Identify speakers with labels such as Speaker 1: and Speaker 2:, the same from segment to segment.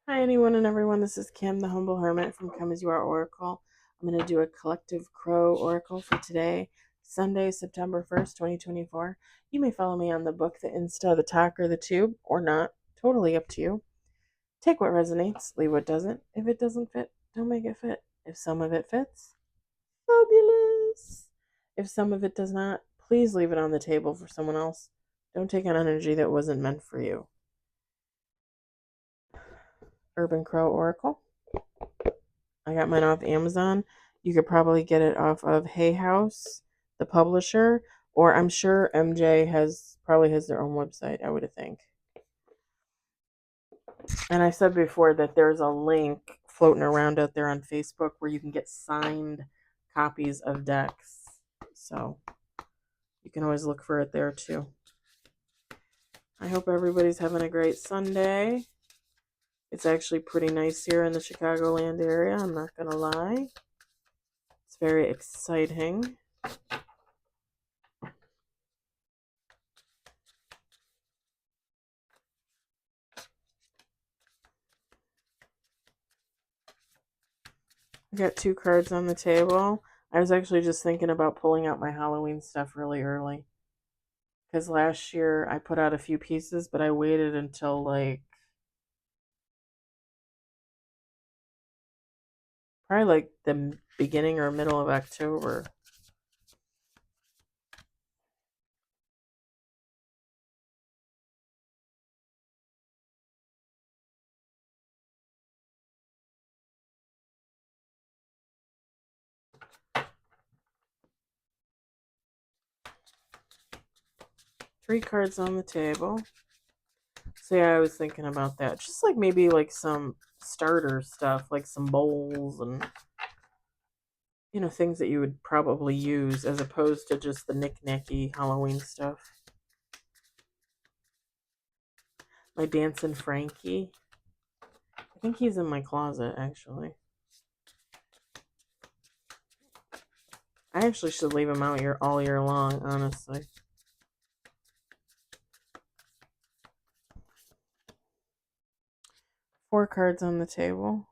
Speaker 1: Hi, anyone and everyone. This is Kim, the Humble Hermit from Come As You Are Oracle. I'm going to do a collective crow oracle for today, Sunday, September 1st, 2024. You may follow me on the book, the Insta, the talk, or the tube, or not. Totally up to you. Take what resonates, leave what doesn't. If it doesn't fit, don't make it fit. If some of it fits, fabulous. If some of it does not, please leave it on the table for someone else. Don't take an energy that wasn't meant for you. Urban Crow Oracle. I got mine off Amazon. You could probably get it off of Hay House, the publisher, or I'm sure MJ probably has their own website, I would think. And I said before that there's a link floating around out there on Facebook where you can get signed copies of decks. So you can always look for it there too. I hope everybody's having a great Sunday. It's actually pretty nice here in the Chicagoland area, I'm not going to lie. It's very exciting. I got two cards on the table. I was actually just thinking about pulling out my Halloween stuff really early. Because last year I put out a few pieces, but I waited until probably like the beginning or middle of October. Three cards on the table. So yeah, I was thinking about that. Just like maybe like some starter stuff, like some bowls and things that you would probably use as opposed to just the knick-knacky Halloween stuff. My Dancing Frankie. I think he's in my closet, actually. I actually should leave him out here all year long, honestly. Four cards on the table.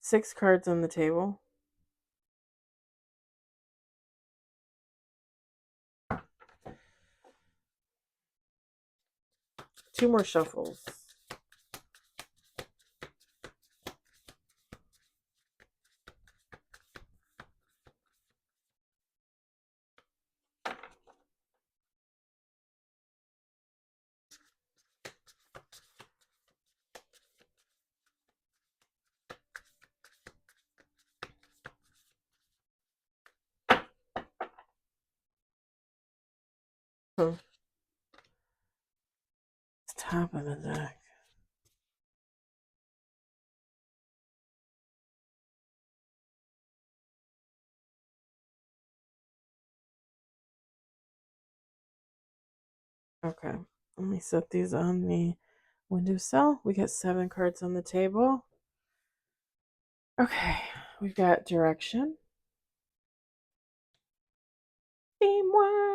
Speaker 1: Six cards on the table. Two more shuffles. Hmm. Top of the deck. Okay, let me set these on the windowsill. We got seven cards on the table. Okay, we've got direction, teamwork,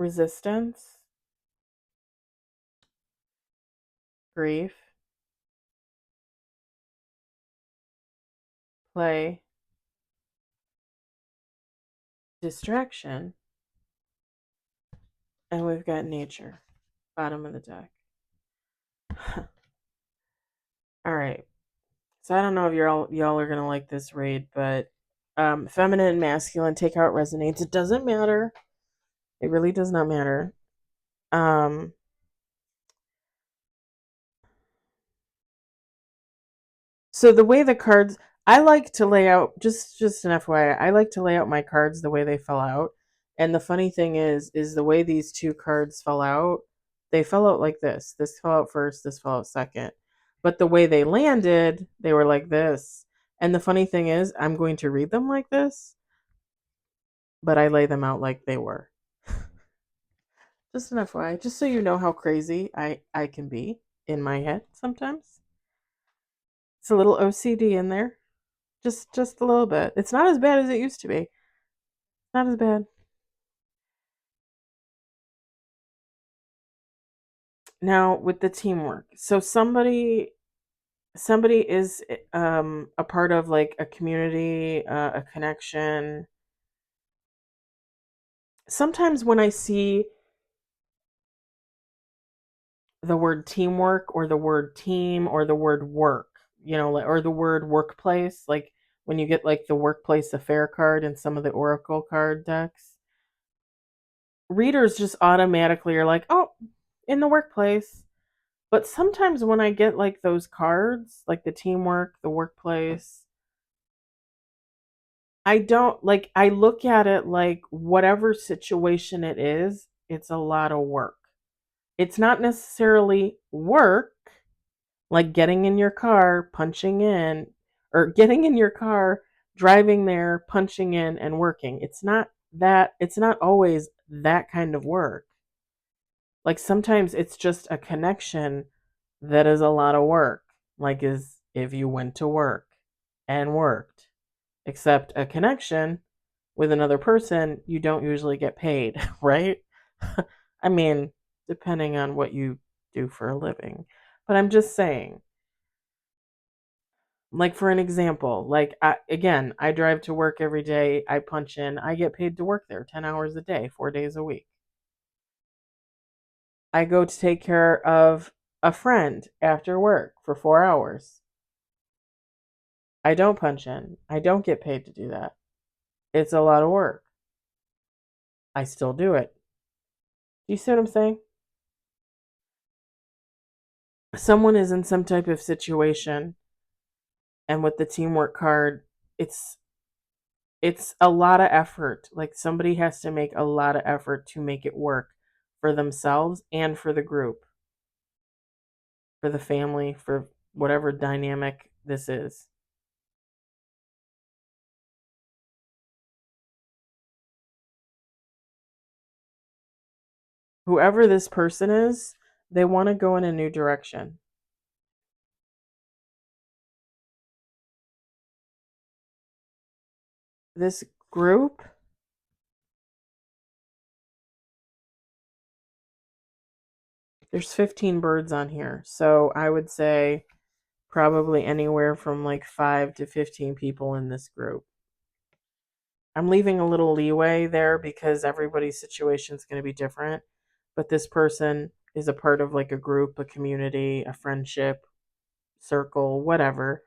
Speaker 1: resistance, grief, play, distraction, and we've got nature, bottom of the deck. All right. So I don't know if y'all are gonna like this read, but feminine and masculine, take how it resonates. It doesn't matter. It really does not matter. Um, so the way the cards, I like to lay out just an FYI. I like to lay out my cards the way they fell out. And the funny thing is the way these two cards fell out. They fell out like this. This fell out first. This fell out second. But the way they landed, they were like this. And the funny thing is, I'm going to read them like this, but I lay them out like they were. Just an FYI, just so you know how crazy I can be in my head sometimes. It's a little OCD in there. Just a little bit. It's not as bad as it used to be. Not as bad. Now with the teamwork. So somebody is a part of like a community, a connection. Sometimes when I see the word teamwork or the word team or the word work, or the word workplace, like when you get like the workplace affair card in some of the Oracle card decks, readers just automatically are like, oh, in the workplace. But sometimes when I get like those cards, like the teamwork, the workplace, I don't like, I look at it like whatever situation it is, it's a lot of work. It's not necessarily work, like getting in your car, punching in, or getting in your car, driving there, punching in, and working. It's not always that kind of work. Like sometimes it's just a connection that is a lot of work. Like is if you went to work and worked. Except a connection with another person, you don't usually get paid, right? I mean, depending on what you do for a living. But I'm just saying, like for an example, like again, I drive to work every day, I punch in, I get paid to work there 10 hours a day, 4 days a week. I go to take care of a friend after work for 4 hours. I don't punch in. I don't get paid to do that. It's a lot of work. I still do it. Do you see what I'm saying? Someone is in some type of situation, and with the teamwork card, it's it's a lot of effort. Like somebody has to make a lot of effort to make it work for themselves and for the group, for the family, for whatever dynamic this is. Whoever this person is, they want to go in a new direction. This group, there's 15 birds on here. So I would say probably anywhere from like 5 to 15 people in this group. I'm leaving a little leeway there because everybody's situation is going to be different. But this person is a part of like a group, a community, a friendship, circle, whatever,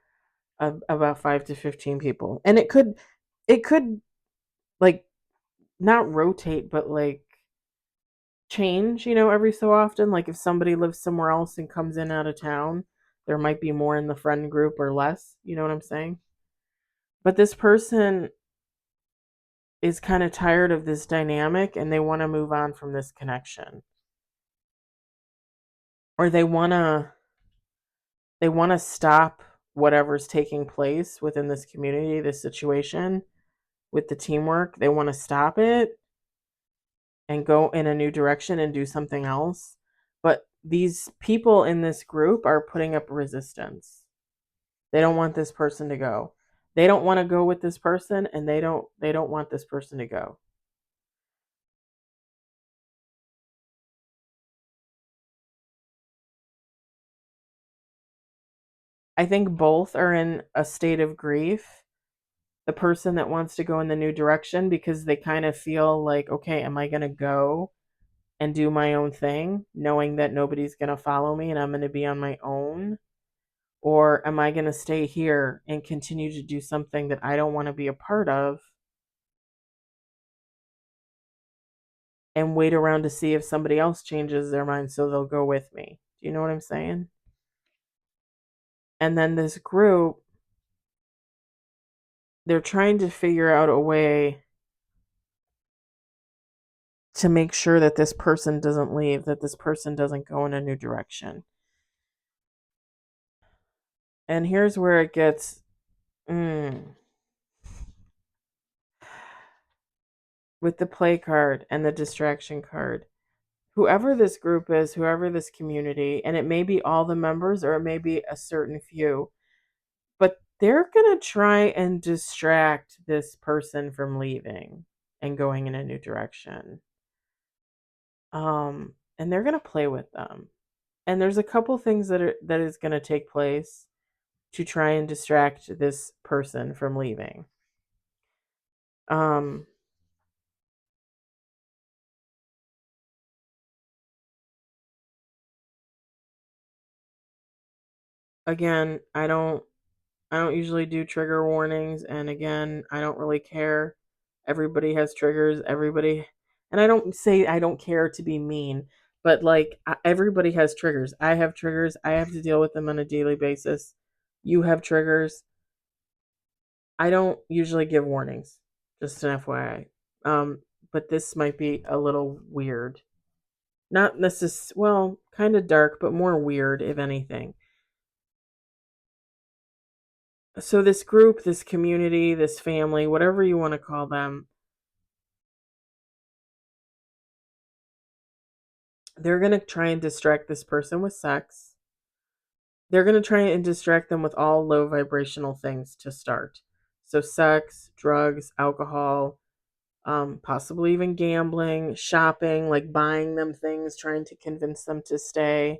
Speaker 1: of about 5 to 15 people. And it could like not rotate, but like change, every so often. Like if somebody lives somewhere else and comes in out of town, there might be more in the friend group or less. You know what I'm saying? But this person is kind of tired of this dynamic and they want to move on from this connection. Or they want to stop whatever's taking place within this community, this situation with the teamwork. They want to stop it and go in a new direction and do something else. But these people in this group are putting up resistance. They don't want this person to go. They don't want to go with this person and they don't want this person to go. I think both are in a state of grief. The person that wants to go in the new direction because they kind of feel like, okay, am I going to go and do my own thing, knowing that nobody's going to follow me and I'm going to be on my own? Or am I going to stay here and continue to do something that I don't want to be a part of and wait around to see if somebody else changes their mind so they'll go with me? Do you know what I'm saying? And then this group, they're trying to figure out a way to make sure that this person doesn't leave, that this person doesn't go in a new direction. And here's where it gets with the play card and the distraction card. whoever this group is, whoever this community, and it may be all the members or it may be a certain few, but they're going to try and distract this person from leaving and going in a new direction. And they're going to play with them. And there's a couple things that is going to take place to try and distract this person from leaving. Um Again, I don't usually do trigger warnings, and again, I don't really care. Everybody has triggers, everybody, and I don't say I don't care to be mean, but like everybody has triggers. I have triggers. I have to deal with them on a daily basis. You have triggers. I don't usually give warnings, just an FYI. But this might be a little weird. Not necessarily, well, kind of dark, but more weird, if anything. So, this group, this community, this family, whatever you want to call them, they're going to try and distract this person with sex. They're going to try and distract them with all low vibrational things to start. So, sex, drugs, alcohol, possibly even gambling, shopping, like buying them things, trying to convince them to stay.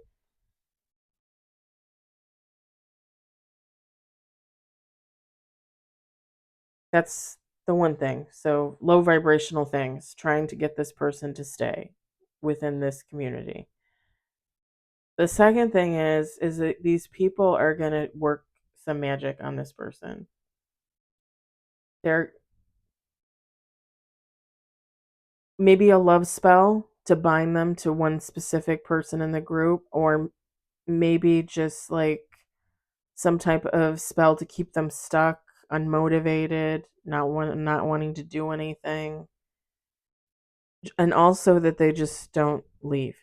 Speaker 1: That's the one thing. So, low vibrational things, trying to get this person to stay within this community. The second thing is that these people are going to work some magic on this person. They're maybe a love spell to bind them to one specific person in the group, or maybe just like some type of spell to keep them stuck, unmotivated, not wanting to do anything, and also that they just don't leave.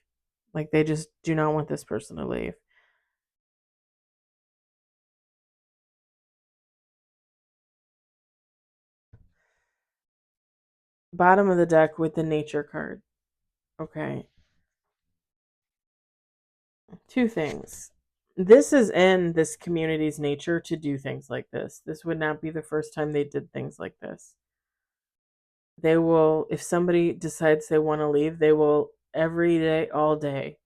Speaker 1: Like they just do not want this person to leave. Bottom of the deck with the nature card. Okay. Two things. This is in this community's nature to do things like this. This would not be the first time they did things like this. They will, if somebody decides they want to leave, they will every day, all day,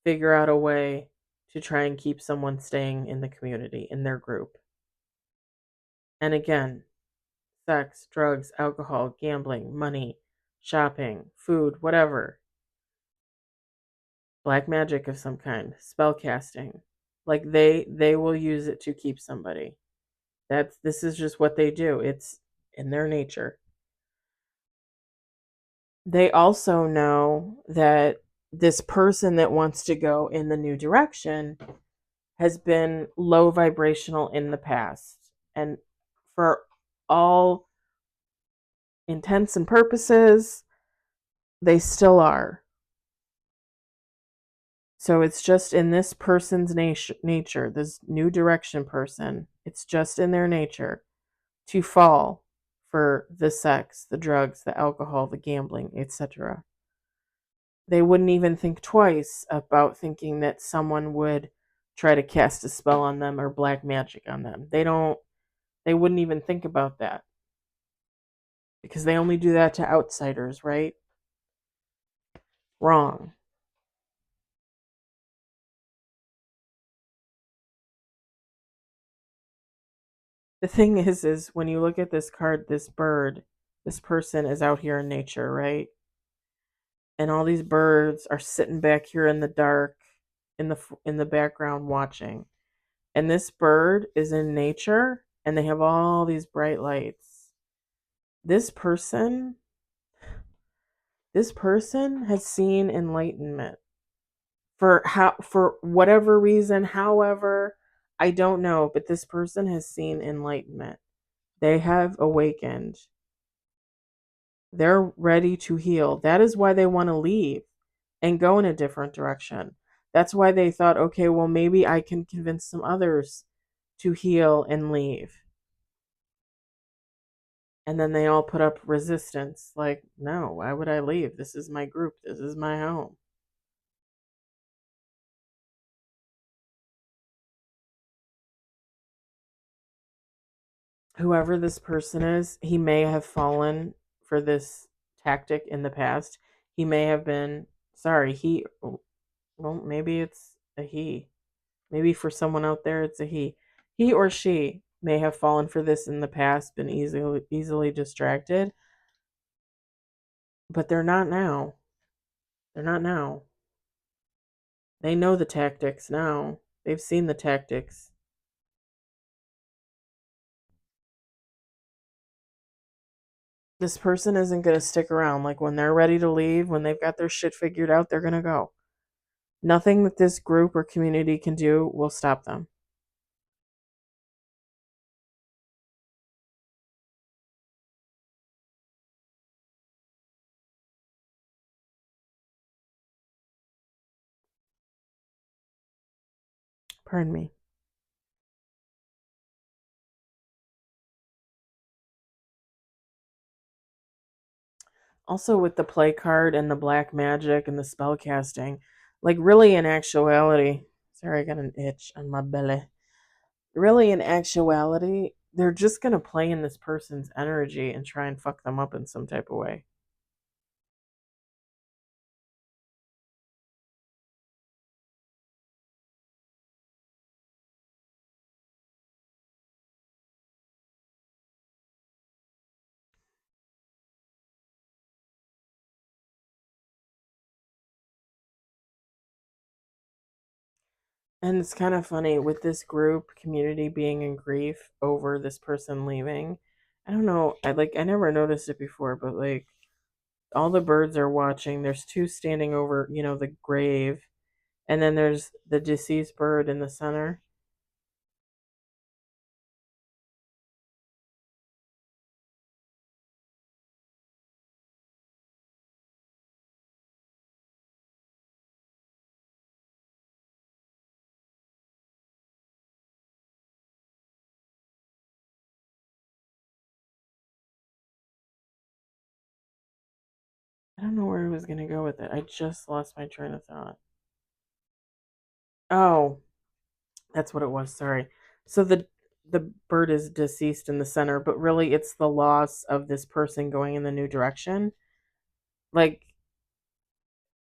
Speaker 1: figure out a way to try and keep someone staying in the community, in their group. And again, sex, drugs, alcohol, gambling, money, shopping, food, whatever. Black magic of some kind, spell casting. Like they will use it to keep somebody. This is just what they do. It's in their nature. They also know that this person that wants to go in the new direction has been low vibrational in the past. And for all intents and purposes, they still are. So it's just in this person's nature, this new direction person, it's just in their nature to fall for the sex, the drugs, the alcohol, the gambling, etc. They wouldn't even think twice about thinking that someone would try to cast a spell on them or black magic on them. They wouldn't even think about that because they only do that to outsiders, right? Wrong. The thing is when you look at this card, this bird, this person is out here in nature, right? And all these birds are sitting back here in the dark in the background watching. And this bird is in nature and they have all these bright lights. This person this person has seen enlightenment for whatever reason, however, I don't know, but this person has seen enlightenment. They have awakened. They're ready to heal. That is why they want to leave and go in a different direction. That's why they thought, okay, well, maybe I can convince some others to heal and leave. And then they all put up resistance like, no, why would I leave? This is my group. This is my home. whoever this person is, he may have fallen for this tactic in the past. He may have been sorry, well, maybe it's a he. Maybe for someone out there it's a he. He or she may have fallen for this in the past, been easily distracted, but they're not now. They're not now. They know the tactics now. They've seen the tactics. This person isn't going to stick around. Like when they're ready to leave, when they've got their shit figured out, they're going to go. Nothing that this group or community can do will stop them. Pardon me. Also, with the play card and the black magic and the spell casting, like really in actuality, sorry, I got an itch on my belly. Really, in actuality, they're just going to play in this person's energy and try and fuck them up in some type of way. And it's kind of funny with this group community being in grief over this person leaving. I don't know. I never noticed it before, but like all the birds are watching. There's two standing over, the grave, and then there's the deceased bird in the center. I don't know where I was gonna go with it. I just lost my train of thought. Oh, that's what it was. Sorry. So the bird is deceased in the center, but really it's the loss of this person going in the new direction. Like,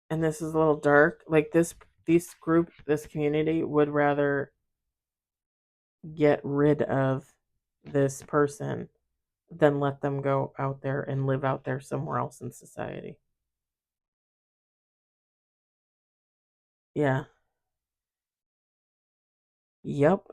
Speaker 1: and this is a little dark. Like this group, this community would rather get rid of this person than let them go out there and live out there somewhere else in society. Yeah. Yep.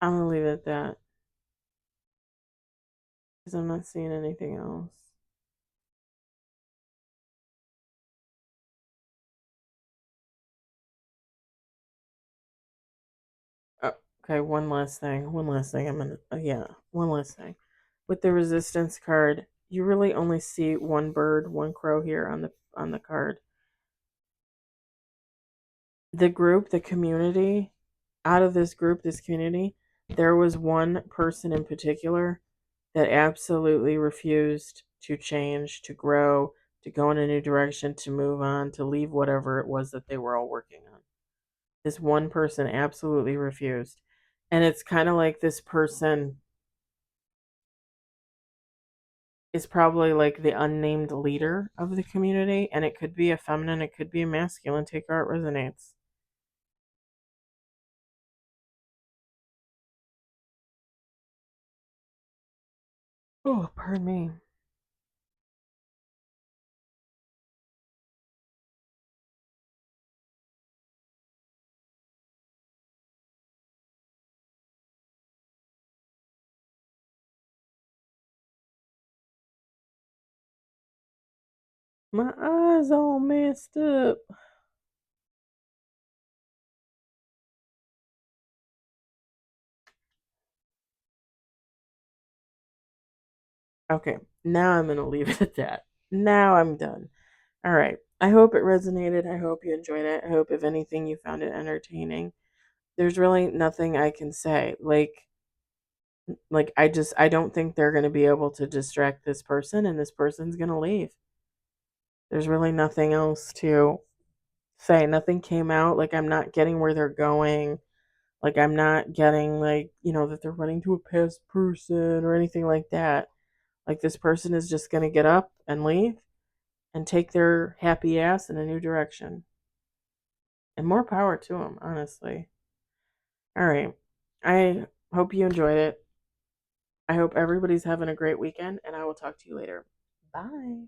Speaker 1: I'm gonna leave it at that because I'm not seeing anything else. Oh, okay, one last thing. One last thing. Yeah, one last thing. With the resistance card, you really only see one bird, one crow here on the card. The group, the community, out of this group, this community, there was one person in particular that absolutely refused to change, to grow, to go in a new direction, to move on, to leave whatever it was that they were all working on. This one person absolutely refused. And it's kind of like this person is probably like the unnamed leader of the community, and it could be a feminine, it could be a masculine. Take how it resonates. Oh, pardon me. My eyes all messed up. Okay, now I'm gonna leave it at that. Now I'm done. All right. I hope it resonated. I hope you enjoyed it. I hope, if anything, you found it entertaining. There's really nothing I can say. I don't think they're gonna be able to distract this person, and this person's gonna leave. There's really nothing else to say. Nothing came out. Like, I'm not getting where they're going. Like, I'm not getting, that they're running to a past person or anything like that. Like, this person is just going to get up and leave and take their happy ass in a new direction. And more power to them, honestly. All right. I hope you enjoyed it. I hope everybody's having a great weekend, and I will talk to you later. Bye.